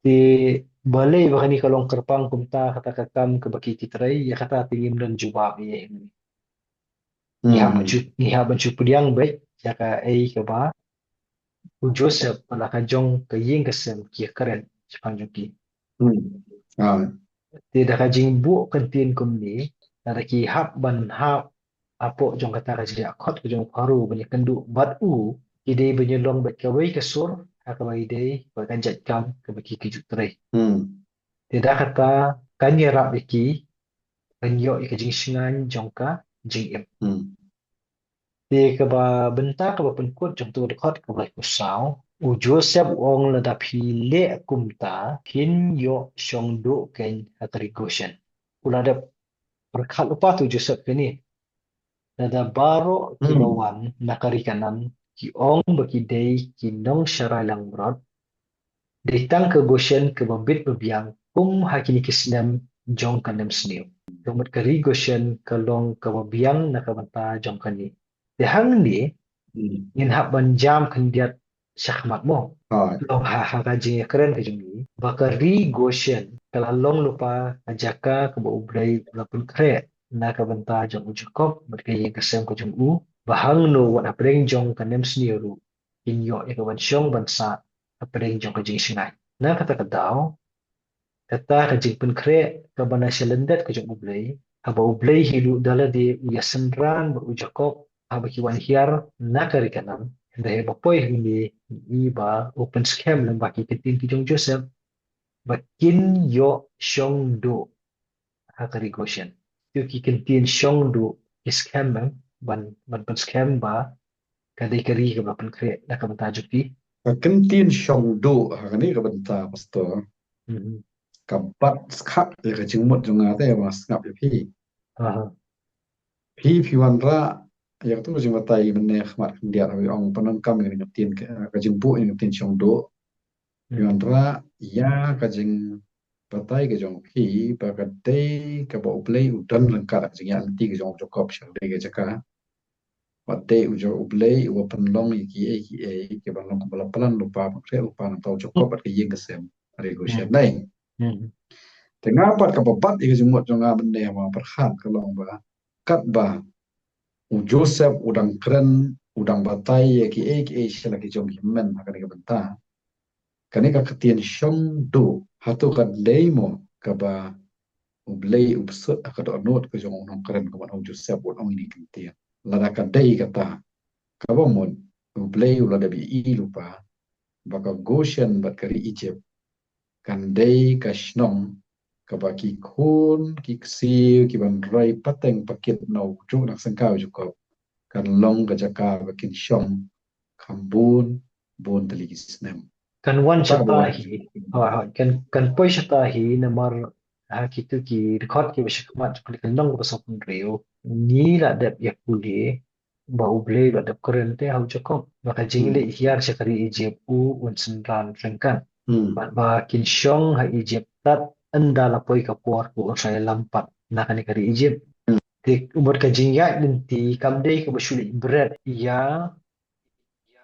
Ti balay baka ni kalong kerpang kumta kata kakam ke baki kitray ya kata tingin dan jubab ye niha bancu pudiang baik ya ka ke ba u Joseph pala ka jong ke ying kesem ki keren Jepang juki Rồi. ti da ka jing bu kentin kum ni da ki hap ban hap apo jong kata ka jia khot ke jong paru banyak kendu bat u ide benyelong bat ka wei kesur ha ka bai dei ba kan jat kam ke baki ki jutray Ừ. tidak kata kanyerap iki kanyo ika jing singan jongka jing im Ừ. ti ka ba benta ka ba penkut jong tu dekot ka ba kusau u Joseph ong la da phi le kumta hin yo shong do ken hatari goshen ula da berkat lupa tu Joseph kini da baro ki Ừ. bawan nakari kanan ki ong baki dei ki nong syaralang brod datang ke Goshen ke bambit bebiang kum hakini kisnem jong kanem sniu Yomat kari Goshen kalong ke bebiang na kabanta jong kani dehang ni Ừ. ngin hak banjam kendiat syahmat mo Rồi. long ha kaji keren ke jong ni bakari Goshen kalalong lupa ajaka ke ba ublai lapun kre na kabanta jong ujukob berkaya kesem ke jong u bahang no wat apreng jong kanem sniu ru inyo ya kawan syong bansa apreng jong kajing singai na kata kadau kata kajing pun kre kabana syalendat kajing ublay haba ublay hidu dala di uya sendran berujakok haba kiwan hiar na kari kanam dahe bapoy hindi iba open scam lang baki kitin kijong Joseph bakin yo syong do hakari goshen yu ki kintin syong do scam ban scam ba kadai kari ka ban kre na kabanta ki Và kinh tiên song độ cái này cái vấn ta pastor cái bắt khắc cái chứng một trong ngã thế mà ngậpพี่วันระอยากต้องจึงว่าไตมันเนี่ยขมัดเดียร์เอาองปนังกำอย่างกับตีนกับจึงปุอย่างกับตีนชงโดพี่วันระยากับจึงปัตไตกับจงพี่ปากเตกับบอกเลยอุดันลังกัดจึงยันตีกับจงจกอบเฉลยกับจักรปัตเตอุจอุบเลยอุปนลองอีกกับบันลองกับบลาพลันลุปาบักเรอุปานเตาจกอบปัดกับยิงกับเซมอะไรก็เช่นนั้นแต่งาปัดกับปัดอีกจึงหมดจงอาบันเนี่ยมาประคัดก็ลองบ่ากัดบ่า O Joseph udang keren, udang batai ya ki sila ki jong himen akan ka benta. Kani ka ketien syong do hatu kan leimo ka ba ublei ubsut akado anot ka jong onong keren ka o Joseph on ini ketien. Lada ka dei kata ka ba mon ublei ulada bi I lupa baka Goshen bat kari Egypt kan dei ka shnong ka ba ki kun ki ksiu ki ban rai pateng pakit no juk nak sengkau juko kan long ka jaka ka kin shom kambun bon teligis nem kan wan tak bawa shatahi kan poi shatahi namar kitu ki record ki bishakmat kuli kan nong ba sopun reo ni la dap ya kuli ba uble la dap keren te hau jakom maka jingle hmm hiar shakari Egypt u un sendran rengkan hmm ba kin shong ha Egypt tat anda la poi ka puar ku saya lampat na kan kari Egypt tik umur ka jingya dinti kamde ka bashuli bread ya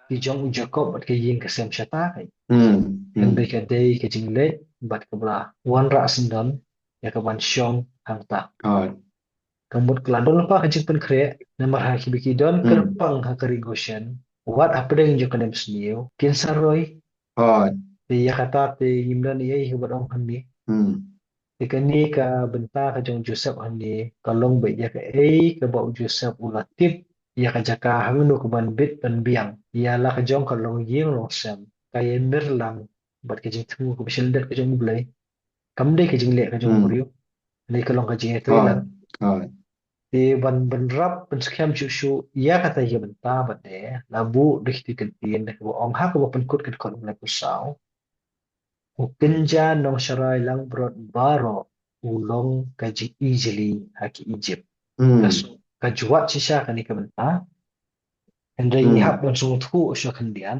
ki jong u jakob bat ka yin ka sem shata hmm hmm Henry Caday ke jingle bat ke belah wan rak sendam ya ke ban syong hang ta à kamut keladon pa ke jing pen kre namar ha kibiki don hmm kerpang ha kari goshen wat apa deng jo kadem sniu kin saroi à te ya kata te yimdan ye hi bat ong hani hmm te kani ka benta ka jong Joseph hani kalong be ya ke ke bau Joseph ulatip ya ka jaka hang nu ke ban bit ban biang ya la ka jong kalong yeng long sem kaya mirlang bat ke jing tu ke bishil dat ke jong bulai kam dai ka jing le ka jong hmm muriu nei ka long ka jing to ilan à à te ban rap ban skem shu shu ya kata ya ban ta ba de la bu dik ti kan tien da ko ong ha ko ban kut kan kon la ko sao u kinja nong sharai lang brot baro ulong ka jing easily ha ki Egypt hmm kaso ka juat si sha kan ni ka ban ta and dai ni hab hmm ban sung thu sha kan dian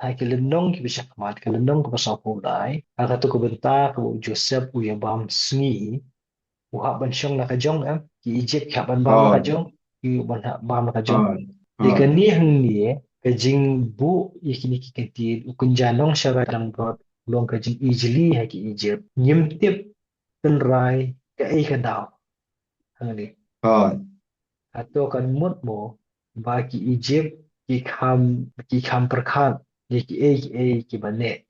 hai ke lenong ki bisa kamat ke lenong ko sa ko dai aga to ko ban ta ko Joseph u ya bam sngi Wah ban syong na kajong am ki Egypt ka ban bam na à kajong ki ban bam na kajong à de kan à ni hang ni ka jing bu yakini ki kantin u kun janong syara dang bot long ka jing easily ha ki Egypt nyim tip ten rai ka ai ka daw hani Rồi. atau kan mut mo ba ki Egypt ki kham perkhat ki ai ki bane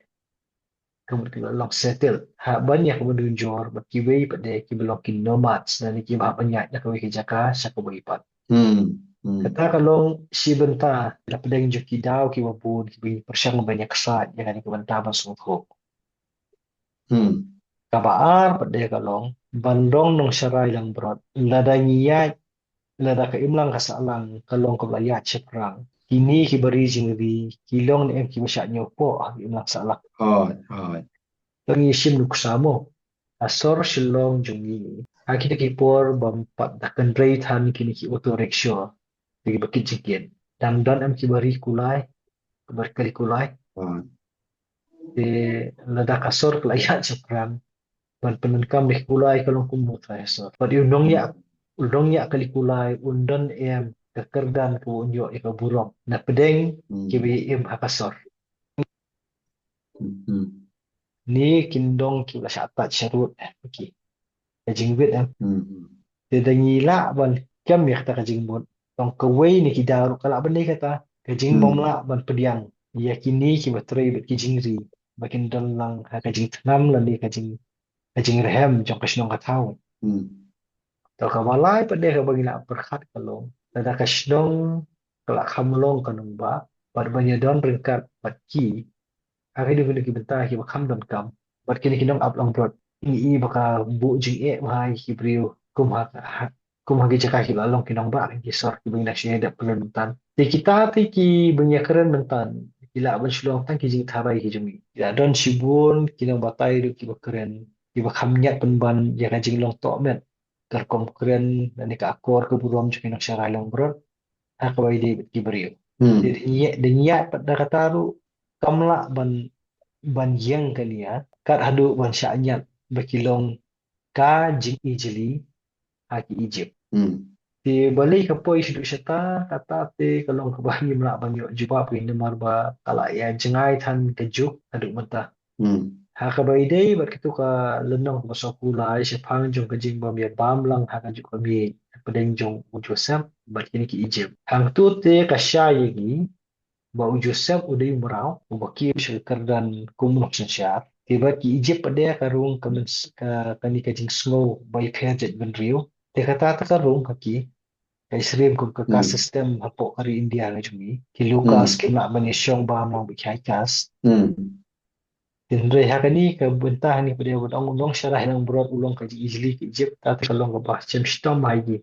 kemudian long settle ha banyak kemudian jor ba ki wei pa de ki belong ki nomads na ni ki ba banyak na ka wei ki jaka sa ko wei pat kata kalong si benta dapat yang joki daw ki wabun ki bi persyang banyak kesat ya kan ki benta ba sungko kabaar pada kalong bandong nong syarai lang brot lada nyiyat lada ka imlang kasalang kalong kablayat seperang kini ki bari jingri kilong ni em ki masya nyopo imlang salah Rồi. Rồi. tangi sim nuk samo asor shilong jungi akita ki por bampat dakan rei than kini ki auto rickshaw lagi bakit jingkin dan em ki bari kulai berkali kulai Rồi. de lada kasor kelayat seperang ban penenkam deh kulai kalau kumut saya so. Pada undang ya kali kulai undan em kekerdan ke unjo ika burong. Na pedeng kibi em hakasor. Ni kindong kibla syatat syarut okay. Kajing wit em. Tidak ngila ban kam ya kata kajing mut. Tong kawai ni kidaru kala benda kata kajing bom la ban pediang. Ya kini kiba tray bet kajing ri. Bakin dalang kajing tenam lan ni kajing rehem jong kasnong katau. Tau ka balai pa de ka bagi nak perkhat kalong. Tada ka shnong kelak kamlong kanong ba. Pad banya don ringkat pat ki. Hari di guna ki bentah ki bakam don kam. Pad kini kinong up long brot. Ini i baka bu jing e mahai ki brio. Kum hagi jaka ki lalong kinong ba. Ki sor ki bagi nak syai dak pelun mentan. Di kita ti ki banya keren mentan. Kila ban shlong tan ki jing tharai ki jumi. Ya don sibun kinong batai du ki bakeren. Ki bakam nyat penban ya ka jing long tok men terkom keren dan ka akor ke burom cuki nak syarah lang brot ha ka bai di beriu de niat pada kata ru kamla ban yang kania kat hadu ban syanyat bakilong ka jing ijli ha ki Egypt di balik ke poi sidu syata kata te kalong ke bahi mla ban yo juba pi nemar ba kala ya jengai than kejuk hadu mentah ha ka bai dei bat kitu ka lenong ba so kulai se phang jong ka jing ba mi bam lang ha ka juk ka mi pedeng jong u joseph bat kini ki Egypt hang tu te ka sha yegi ba u joseph u dei murau u ba ki shirkar dan kumlok syar tiba ki Egypt pada ka rung ka ka ni ka jing slow bai phe jet ben riu te kata ta ka rung ka ki ka Isrim kum ka sistem hapo kari India la jumi ki Lucas ki nak bani syong ba mang bi khai kas Tindray hakani ka bentah ni pada undang syarah yang berat ulang kaji ijli ke Egypt tata kalong ka bah cem stom haji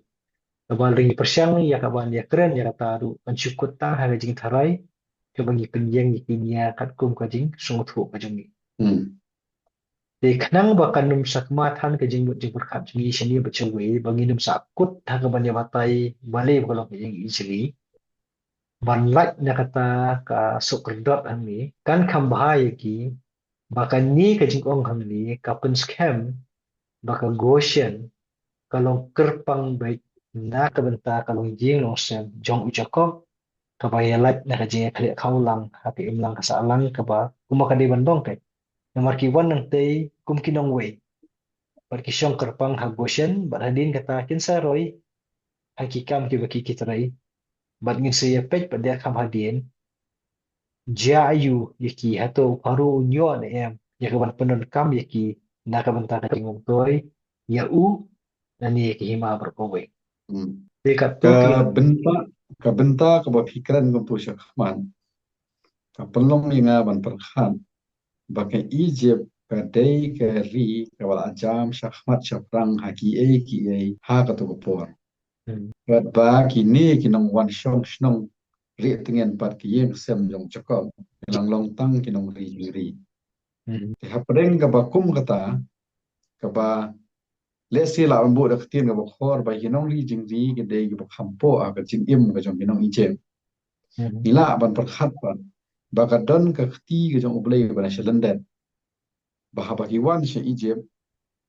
kabal ringi persyang ya kaban ya keren ya kata ru pancukut tang ha jing tharai ke bangi penyeng ni kinya kat kum ka jing sungut hu ka jing de kanang ba kanum sakma than ka jing mut jing berkat jing shani ba chengwe bangi num sakut ha ka ban ya batai bale kalong ka jing ijli ban lak na kata ka sukerdot ni kan kam bahaya ki Bahkan ni kajing ong kang ni kapun scam baka Goshen kalau kerpang baik na kabenta kalau jing long sem jong ucakok kabayalat na kajing kali kaulang hati imlang kasalang kaba kuma kadi bandong kay nomor kiwan nang tay kum kinong way perkisyong kerpang ha Goshen hadin kata kinsa roy hakikam ki baki kitray bat ngin siya pej pada kam hadin Jayu yaki hato paru unyo na em ya kaban penon kam yaki na kaban ta tingong toy ya u na ni yaki hima berkowe dekat tu ki Kebentak, kebentak kebafikiran kumpul syakman. Kapelong inga ban perkhan. Bakai Egypt kadai kari kawal ajam syakmat syaprang haki ki ha katu kupor. Kat ba kini kinong wan syong snong ri tengen pat kiyeng sem jong cakap. Lang long tang kinong ri juri. Hapren ka bakum kata ka ba lesi la ambu da ketin ka bakhor ba kinong ri jing ri ke dei ka bakhampo ka jing im ka jong kinong ijem. Nila ban perkhat pan ba don ka keti ka jong ublei ba na shalenden. Bahaba kiwan sa Egypt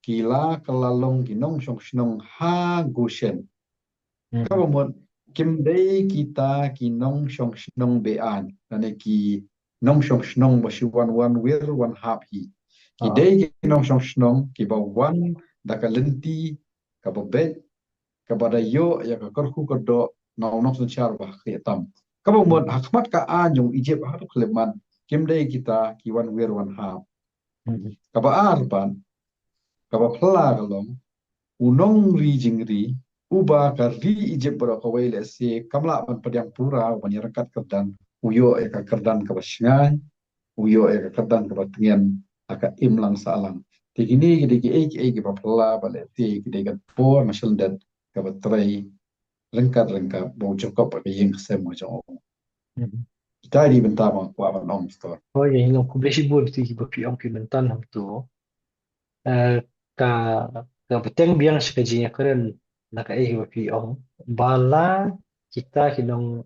kila kalalong kinong syong snong ha Goshen. Kabamot kim dei kita kinong syong snong bean nane ki nong shong shnong ba shi wan wir wan hap hi ki ờ dei ki nong shong shnong ki ba wan da ka lenti ka ba bet ka ba da yo ya ka kar khu ka do na nok sun char ba khi tam ka ba mon ừ, hakmat ka a nyung ijep ha to kleman kim dei kita ki wan wir wan hap ừ, ừ, ka ba ar ban ka ba phla ka long unong ri jing ri uba ka ri ije bro ka wele se kamla man padang pura wan rakat kerdan uyo e ka kerdan ka basngai uyo e ka kerdan ka batngen aka imlang salang ti ini gede ki ki ba pla bale ti gede ka po masal dan ka batrai lengkap lengkap bau cokop ka yeng sem mo jo ừ. kita di bentama kwa ban om store Thôi vậy ngọc cũng lấy ship buôn thì bởi vì ông phim mình tan học tố ka ka beteng biang sekajinya keren nak eh bởi vì ông bala kita kinong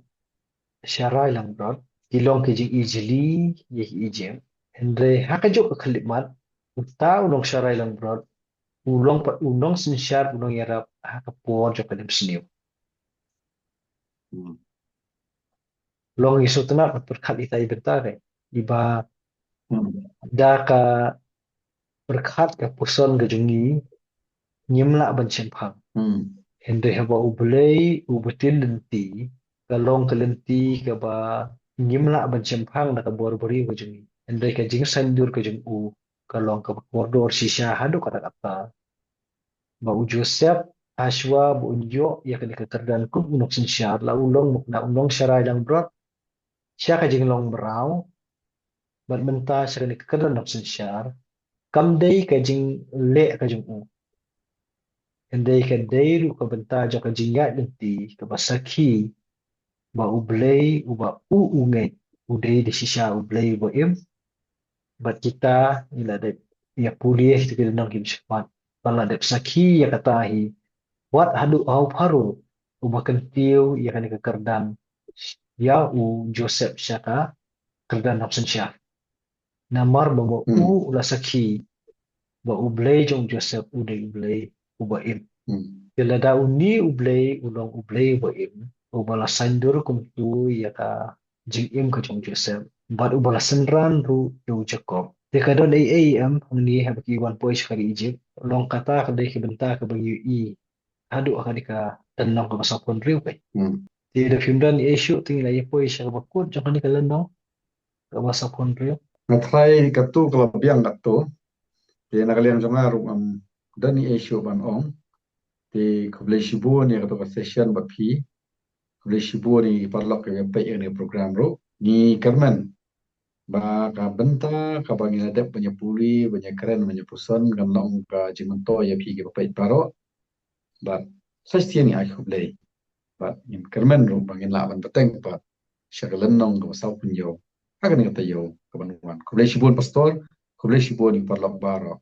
syarai lang brot kilong kejing ijli ye ijem endre hakajo ka khalimat uta ulong syarai lang brot ulong pa ulong sin syar ulong yarap hakapor jo kadim sniu hmm long isu tenar perkhat itai betare iba hmm da ka perkhat ka puson ke jungi nyimla ban chempang hmm Hindi haba ubulay ubutin lenti kalong kalenti ka ba nyimla ban chempang na ka borbori ko jung hindi ka jing sandur ka jung u kalong ka koridor shisha hado kata kata ba u Joseph Ashwa bu unjo ya ka dikaterdan ku unok sin syar la ulong mukna ulong syarai lang brot sya ka jing long berau bat menta sya ka dikaterdan nok sin syar kam day ka jing le ka jung u hindi ka day ru ka benta jo ka jing ya lenti ka basaki ba ublay uba uungay uday di sisya ublay uba im bat kita ila de ya pulih itu kita nang kim sifat bala de saki ya katahi wat hadu au paru uba kentiu ya kan ke kerdan ya u Joseph syaka kerdan option sya namar bawa u hmm ula saki ba ublay jong Joseph uday ublay uba im hmm Kila da uni ublay ulong ublay uba im ubala sandur kum tu ya ka jing im ka jong Joseph but ubala senran ru yu Jacob de ka don ai am ni ha ki wan poish ka Egypt long kata ka de ki benta ka bagi i hadu ka di ka tenong ka masapon riu pe hmm ti da film dan issue ting la ye poish ka bakut jong ka di ka lenong ka masapon riu ngatrai katu kalau biang katu di nakalian jonga rum dani issue ban ong di kublai shibu ni katu ka session bapi kublai shibu ni parlok ke pe ni program ro ni kerman ba ka benta ka bangi adep banyak puli banyak keren banyak puson kan long ka jimonto ya pi ke pe paro ba session ni ai kublai ba in kerman ro bangin laban peteng ba syagalan nong ka sau pun yo akan kata yo kaban wan kublai shibu pastor kublai shibu ni parlok baro